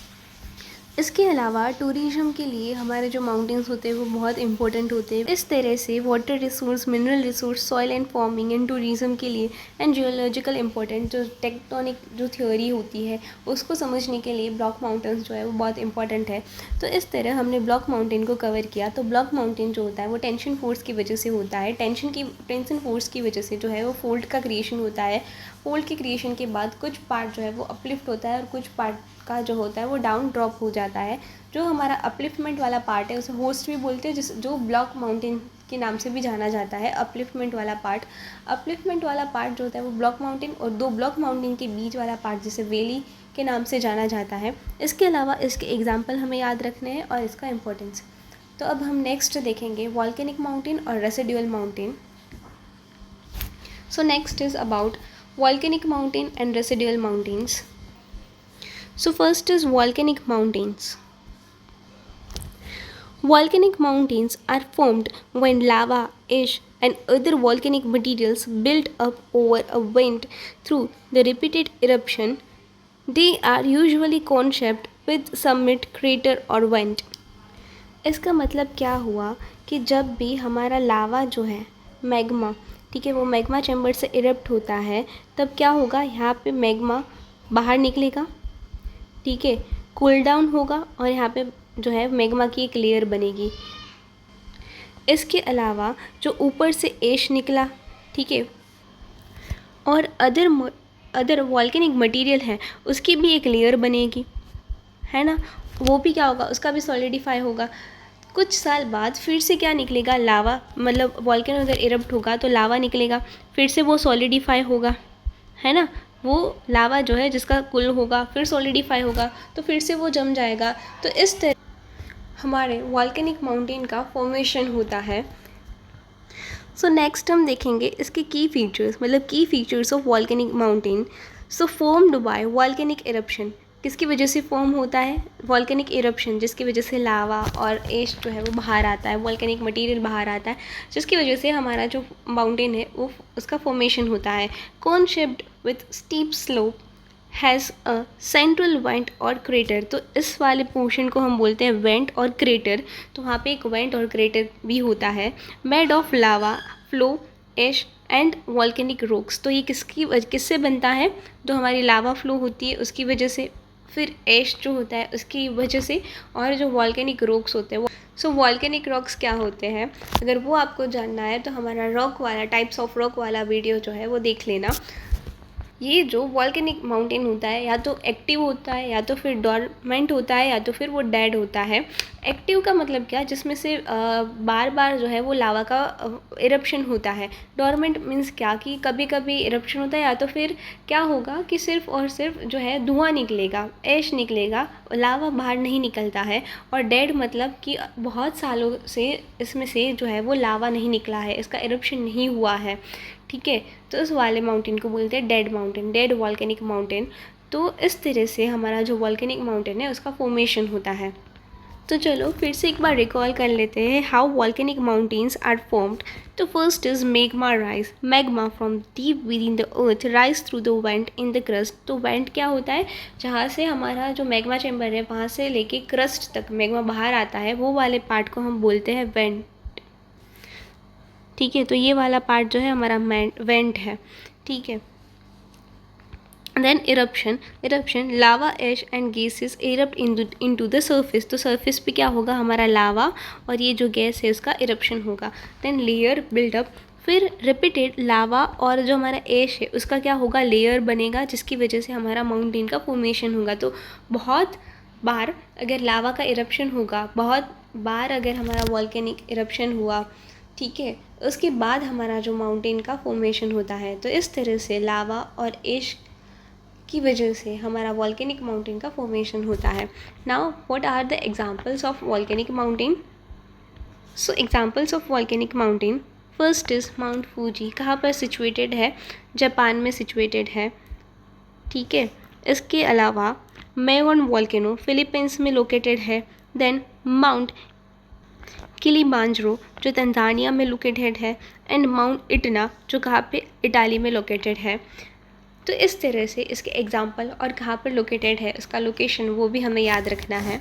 इसके अलावा टूरिज़्म के लिए हमारे जो माउंटेन्स होते हैं वो बहुत इंपॉर्टेंट होते हैं। इस तरह से water resource, mineral resource, soil and farming and tourism के लिए एंड जियोलॉजिकल इंपॉर्टेंट जो टेक्टोनिक जो थ्योरी होती है उसको समझने के लिए ब्लॉक माउंटेन्स जो है वो बहुत इंपॉर्टेंट है। तो इस तरह हमने ब्लॉक माउंटेन को कवर किया। तो ब्लॉक माउंटेन जो होता है वो टेंशन फोर्स की वजह से होता है। टेंशन फोर्स की वजह से जो है वो फोल्ड का क्रिएशन होता है। फोल्ड के क्रिएशन के बाद कुछ पार्ट जो है वो अपलिफ्ट होता है और कुछ पार्ट का जो होता है वो डाउन ड्रॉप हो जाता है। जो हमारा अपलिफ्टमेंट वाला पार्ट है उसे होस्ट भी बोलते हैं, जो ब्लॉक माउंटेन के नाम से भी जाना जाता है। अपलिफ्टमेंट वाला पार्ट जो होता है वो ब्लॉक माउंटेन और 2 ब्लॉक माउंटेन के बीच वाला पार्ट जिसे वैली के नाम से जाना जाता है। इसके अलावा इसके एग्जाम्पल हमें याद रखने हैं और इसका इम्पोर्टेंस। तो अब हम नेक्स्ट देखेंगे वॉल्केनिक माउंटेन और residual mountain. So next is about volcanic mountain and residual mountains. So first is volcanic mountains. Volcanic mountains are formed when lava, ash and other volcanic materials build up over a vent through the repeated eruption. They are usually cone-shaped with summit, crater और vent. इसका मतलब क्या हुआ कि जब भी हमारा लावा जो है मैग्मा, ठीक है, वो मैग्मा चैम्बर से इरप्ट होता है तब क्या होगा, यहाँ पे मैग्मा बाहर निकलेगा, ठीक है, कूल डाउन होगा और यहाँ पे जो है मैग्मा की एक लेयर बनेगी। इसके अलावा जो ऊपर से ऐश निकला, ठीक है, और अदर वॉल्केनिक मटेरियल है उसकी भी एक लेयर बनेगी, है ना, वो भी क्या होगा, उसका भी सॉलिडिफाई होगा। कुछ साल बाद फिर से क्या निकलेगा, लावा, मतलब वॉल्केनो अगर इरप्ट होगा तो लावा निकलेगा, फिर से वो सॉलिडिफाई होगा, है ना, वो लावा जो है जिसका कुल होगा फिर सॉलिडिफाई होगा तो फिर से वो जम जाएगा। तो इस तरह हमारे वॉल्केनिक माउंटेन का फॉर्मेशन होता है। सो नेक्स्ट हम देखेंगे इसके की फीचर्स, मतलब की features of volcanic mountain. So formed by volcanic eruption, किसकी वजह से फॉर्म होता है, वॉल्केनिक इरप्शन, जिसकी वजह से लावा और एश जो है वो बाहर आता है, वॉल्केनिक मटेरियल बाहर आता है, जिसकी वजह से हमारा जो माउंटेन है वो उसका फॉर्मेशन होता है। Cone shaped with steep slope, has a central vent और क्रेटर। तो इस वाले पोर्शन को हम बोलते हैं वेंट और क्रेटर, तो वहाँ पे एक वेंट और क्रेटर भी होता है। Made of lava, flow, ash and volcanic rocks. तो ये किससे बनता है, जो हमारी लावा फ्लो होती है उसकी वजह से, फिर ऐश जो होता है उसकी वजह से, और जो वॉल्केनिक रॉक्स होते हैं वो। सो वॉल्केनिक रॉक्स क्या होते हैं, अगर वो आपको जानना है तो हमारा रॉक वाला, टाइप्स ऑफ रॉक वाला वीडियो जो है वो देख लेना। ये जो वॉल्केनिक माउंटेन होता है या तो एक्टिव होता है या तो फिर डॉर्मेंट होता है या तो फिर वो डेड होता है। एक्टिव का मतलब क्या, जिसमें से बार बार जो है वो लावा का इरप्शन होता है। डॉर्मेंट मीन्स क्या, कि कभी कभी इरप्शन होता है या तो फिर क्या होगा कि सिर्फ और सिर्फ जो है धुआं निकलेगा, ऐश निकलेगा, लावा बाहर नहीं निकलता है। और डेड मतलब कि बहुत सालों से इसमें से जो है वो लावा नहीं निकला है, इसका इरप्शन नहीं हुआ है, ठीक है, तो इस वाले माउंटेन को बोलते हैं dead mountain, dead volcanic mountain. तो इस तरह से हमारा जो वॉल्केनिक माउंटेन है उसका फॉर्मेशन होता है। तो चलो फिर से एक बार रिकॉल कर लेते हैं how volcanic mountains are formed. तो first is magma rise, magma from deep within the earth rise through the vent in the crust. तो वेंट क्या होता है, जहाँ से हमारा जो मैग्मा चैम्बर है वहाँ से लेके क्रस्ट तक मैग्मा बाहर आता है, वो वाले पार्ट को हम बोलते हैं वेंट, ठीक है। तो ये वाला पार्ट जो है हमारा वेंट है, ठीक है। Then eruption, lava, ash and gases erupt into the surface. तो सर्फेस पे क्या होगा, हमारा लावा और ये जो गैस है उसका इरप्शन होगा। देन लेयर बिल्डअप, फिर रिपीटेड लावा और जो हमारा एश है उसका क्या होगा, लेयर बनेगा, जिसकी वजह से हमारा माउंटेन का फॉर्मेशन होगा। तो बहुत बार अगर लावा का इरप्शन होगा, बहुत बार अगर हमारा वॉल्केनिक इरप्शन हुआ, ठीक है, उसके बाद हमारा जो माउंटेन का फॉर्मेशन होता है। तो इस तरह से लावा और एश की वजह से हमारा वॉल्केनिक माउंटेन का फॉर्मेशन होता है। Now what are the examples of volcanic mountain. So examples of volcanic mountain, first is Mount Fuji, कहाँ पर सिचुएटेड है, जापान में सिचुएटेड है, ठीक है। इसके अलावा मेगन वॉल्केनो फिलीपींस में लोकेटेड है। देन माउंट किलिमांजरो जो तंजानिया में लोकेटेड है, एंड माउंट इटना जो कहाँ पे इटाली में लोकेटेड है। तो इस तरह से इसके एग्जाम्पल और कहाँ पर लोकेटेड है उसका लोकेशन वो भी हमें याद रखना है।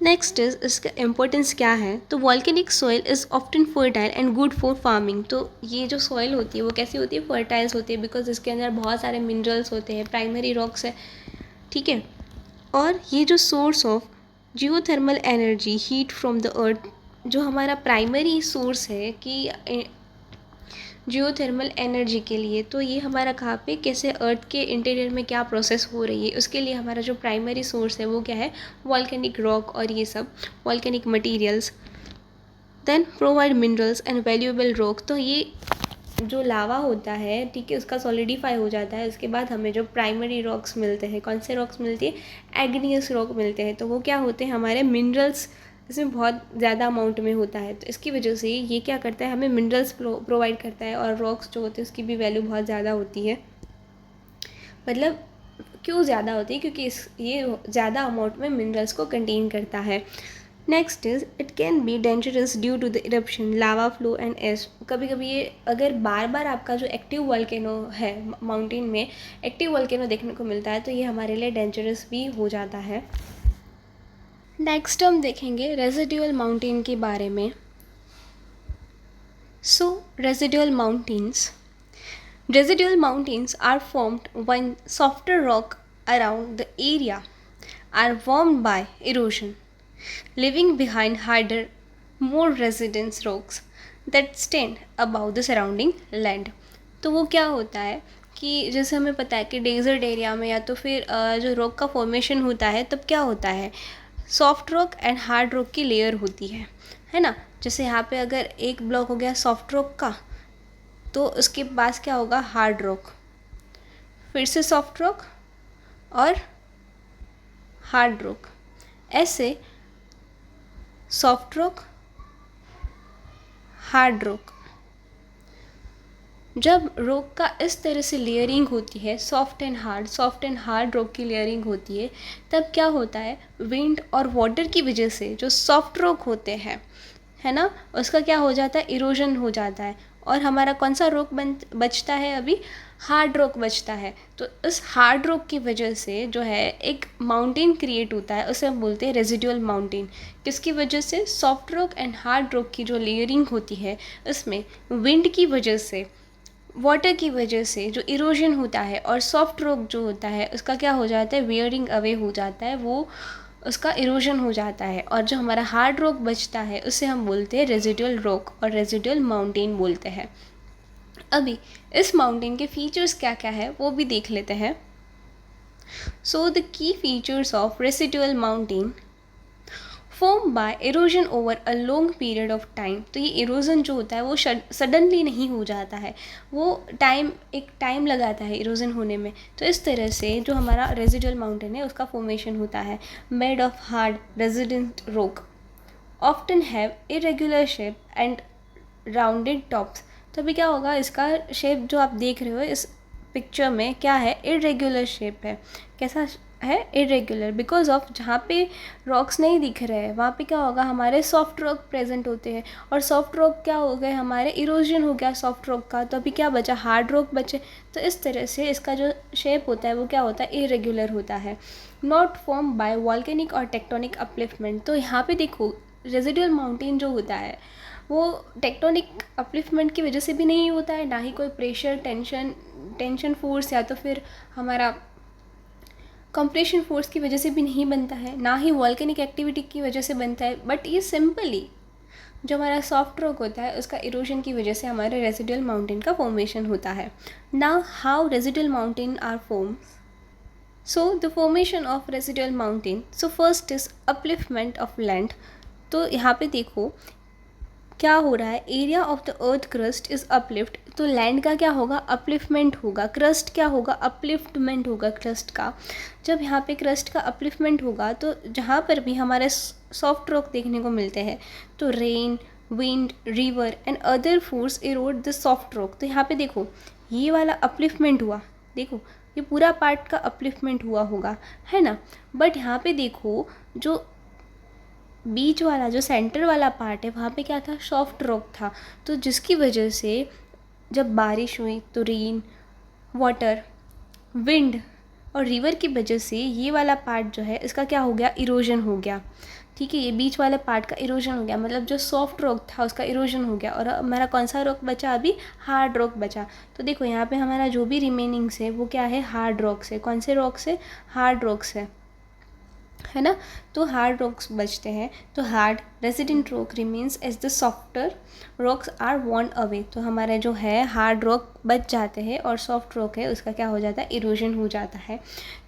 नेक्स्ट इज़ इसका इम्पोर्टेंस क्या है। तो volcanic soil is often fertile and good for farming. तो ये जो सॉइल होती है वो कैसी होती है, फर्टाइल्स होती है, बिकॉज इसके अंदर बहुत सारे मिनरल्स होते हैं, प्राइमरी रॉक्स है, ठीक है। और ये जो source of geothermal energy, heat from the earth, जो हमारा प्राइमरी सोर्स है कि जियोथर्मल एनर्जी के लिए, तो ये हमारा कहाँ पे, कैसे अर्थ के इंटीरियर में क्या प्रोसेस हो रही है, उसके लिए हमारा जो प्राइमरी सोर्स है वो क्या है, वॉल्केनिक रॉक और ये सब volcanic materials. Then provide minerals and valuable rock. तो ये जो लावा होता है, ठीक है, उसका सॉलिडिफाई हो जाता है, उसके बाद हमें जो प्राइमरी रॉक्स मिलते हैं, कौन से रॉक्स मिलती है, एग्नियस रॉक मिलते हैं। तो वो क्या होते हैं, हमारे मिनरल्स इसमें बहुत ज़्यादा अमाउंट में होता है, तो इसकी वजह से ये क्या करता है, हमें मिनरल्स प्रोवाइड करता है, और रॉक्स जो होते हैं उसकी भी वैल्यू बहुत ज़्यादा होती है। मतलब क्यों ज़्यादा होती है, क्योंकि ये ज़्यादा अमाउंट में मिनरल्स को कंटेन करता है। Next is it can be dangerous due to the eruption, lava flow and ash. कभी कभी ये अगर बार बार आपका जो एक्टिव वोल्केनो है, माउंटेन में एक्टिव वोल्केनो देखने को मिलता है, तो ये हमारे लिए डेंजरस भी हो जाता है। नेक्स्ट हम देखेंगे रेजिडुअल माउंटेन के बारे में। So residual mountains, residual mountains are formed when softer rock around the area are warmed by erosion, leaving behind harder, more residence rocks that stand above the surrounding land. तो वो क्या होता है कि जैसे हमें पता है कि डेजर्ट एरिया में या तो फिर जो रॉक का फॉर्मेशन होता है, तब क्या होता है, soft rock and hard rock की लेयर होती है ना। जैसे यहाँ पे अगर एक ब्लॉक हो गया सॉफ्ट रॉक का, तो उसके पास क्या होगा, हार्ड रॉक, फिर से सॉफ्ट रॉक और हार्ड रॉक, ऐसे सॉफ्ट रॉक, हार्ड रॉक। जब रॉक का इस तरह से लेयरिंग होती है, सॉफ्ट एंड हार्ड रॉक की लेयरिंग होती है, तब क्या होता है, विंड और वाटर की वजह से जो सॉफ्ट रॉक होते हैं, है ना, उसका क्या हो जाता है, इरोजन हो जाता है, और हमारा कौन सा रॉक बचता है, अभी हार्ड रॉक बचता है। तो इस हार्ड रॉक की वजह से जो है एक माउंटेन क्रिएट होता है, उसे हम बोलते हैं रेजिडुअल माउंटेन। किसकी वजह से, soft rock and hard rock की जो लेयरिंग होती है, उसमें विंड की वजह से, वाटर की वजह से जो इरोजन होता है, और सॉफ्ट रॉक जो होता है उसका क्या हो जाता है, वेयरिंग अवे हो जाता है, वो उसका इरोजन हो जाता है, और जो हमारा हार्ड रॉक बचता है उसे हम बोलते हैं रेजिडुअल रॉक और रेजिडुअल माउंटेन बोलते हैं। अभी इस माउंटेन के फीचर्स क्या क्या है वो भी देख लेते हैं। So the key features of residual mountain, form by erosion over a long period of time. तो ये इरोजन जो होता है वो सडनली नहीं हो जाता है, वो एक टाइम लगाता है इरोजन होने में। तो इस तरह से जो हमारा रेजिडुअल माउंटेन है उसका फॉर्मेशन होता है, made of hard resident rock, often have irregular shape and rounded tops. तो अभी क्या होगा, इसका शेप जो आप देख रहे हो इस पिक्चर में क्या है, इरेगुलर शेप है। कैसा है, इरेगुलर, बिकॉज ऑफ जहाँ पे रॉक्स नहीं दिख रहे हैं वहाँ पे क्या होगा, हमारे सॉफ्ट रॉक प्रेजेंट होते हैं, और सॉफ्ट रॉक क्या हो गए, हमारे इरोजन हो गया सॉफ्ट रॉक का, तो अभी क्या बचा, हार्ड रॉक बचे। तो इस तरह से इसका जो शेप होता है वो क्या होता है, इरेगुलर होता है। नॉट फॉर्म बाय वॉल्केनिक और टेक्टोनिक अपलिफ्टमेंट। तो यहाँ पे देखो रेजिडुअल माउंटेन जो होता है वो टेक्टोनिक अपलिफ्टमेंट की वजह से भी नहीं होता है, ना ही कोई प्रेशर, टेंशन फोर्स या तो फिर हमारा कंप्रेशन फोर्स की वजह से भी नहीं बनता है, ना ही वॉल्केनिक एक्टिविटी की वजह से बनता है, बट ये सिंपली जो हमारा सॉफ्ट रॉक होता है उसका इरोजन की वजह से हमारे रेजिडुअल माउंटेन का फॉर्मेशन होता है। Now how residual mountain are form. So the formation of residual mountain, so first is upliftment of land. तो यहाँ पे देखो क्या हो रहा है, area of the earth crust is uplift. तो लैंड का क्या होगा, अपलिफ्टमेंट होगा, क्रस्ट क्या होगा, अपलिफ्टमेंट होगा क्रस्ट का। जब यहाँ पे क्रस्ट का अपलिफ्टमेंट होगा तो जहाँ पर भी हमारे सॉफ्ट रॉक देखने को मिलते हैं, तो rain, wind, river and other force Erode the soft rock. तो यहाँ पे देखो ये वाला अपलिफ्टमेंट हुआ, देखो ये पूरा पार्ट का अपलिफ्टमेंट हुआ होगा, है ना। बट यहाँ पे देखो जो बीच वाला, जो सेंटर वाला पार्ट है, वहाँ पे क्या था, सॉफ्ट रॉक था। तो जिसकी वजह से जब बारिश हुई तो रेन, वाटर, विंड और रिवर की वजह से ये वाला पार्ट जो है इसका क्या हो गया, इरोजन हो गया। ठीक है, ये बीच वाले पार्ट का इरोजन हो गया, मतलब जो सॉफ्ट रॉक था उसका इरोजन हो गया, और हमारा कौन सा रॉक बचा, अभी हार्ड रॉक बचा। तो देखो यहाँ पे हमारा जो भी रिमेनिंग्स है वो क्या है, हार्ड रॉक से। कौन से रॉक से, हार्ड रॉक से। है ना। तो हार्ड रॉक्स बचते हैं, तो hard resident rock remains as the softer rocks are worn away. तो हमारा जो है हार्ड रॉक बच जाते हैं और सॉफ्ट रॉक है उसका क्या हो जाता है, इरोजन हो जाता है।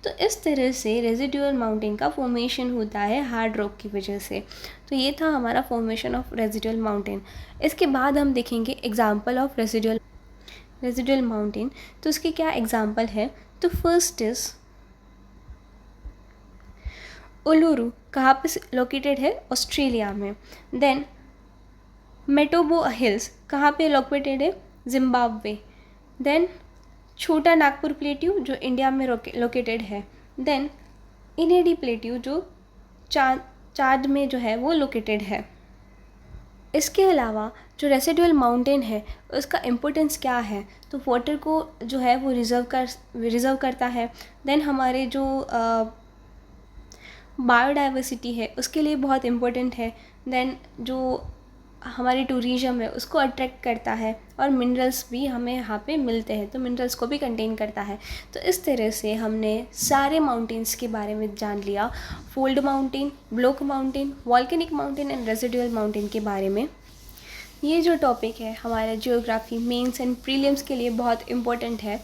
तो इस तरह से रेजिडुअल माउंटेन का फॉर्मेशन होता है हार्ड रॉक की वजह से। तो ये था हमारा फॉर्मेशन ऑफ रेजिडुअल माउंटेन। इसके बाद हम देखेंगे एग्जाम्पल ऑफ रेजिडुअल माउंटेन। तो उसके क्या एग्जाम्पल है, तो फर्स्ट इज़ उलुरु, कहाँ पे लोकेटेड है, ऑस्ट्रेलिया में। देन मेटोबो हिल्स, कहाँ पे लोकेटेड है, जिम्बाब्वे। देन छोटा नागपुर प्लेट्यू जो इंडिया में लोकेटेड है। देन इनेडी प्लेट्यू जो चाद में जो है वो लोकेटेड है। इसके अलावा जो रेसिडुअल माउंटेन है उसका इम्पोर्टेंस क्या है, तो वाटर को जो है वो रिज़र्व करता है। देन हमारे जो बायोडाइवर्सिटी है उसके लिए बहुत इम्पोर्टेंट है। देन जो हमारी टूरिज़्म है उसको अट्रैक्ट करता है, और मिनरल्स भी हमें यहाँ पे मिलते हैं, तो मिनरल्स को भी कंटेन करता है। तो इस तरह से हमने सारे माउंटेन्स के बारे में जान लिया, fold mountain, block mountain, volcanic mountain and residual mountain के बारे में। ये जो टॉपिक है हमारा जियोग्राफी मेंस एंड प्रीलिम्स के लिए बहुत इम्पोर्टेंट है।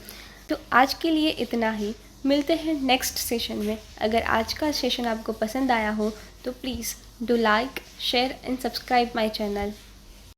तो आज के लिए इतना ही, मिलते हैं नेक्स्ट सेशन में। अगर आज का सेशन आपको पसंद आया हो तो please do like, share and subscribe my channel.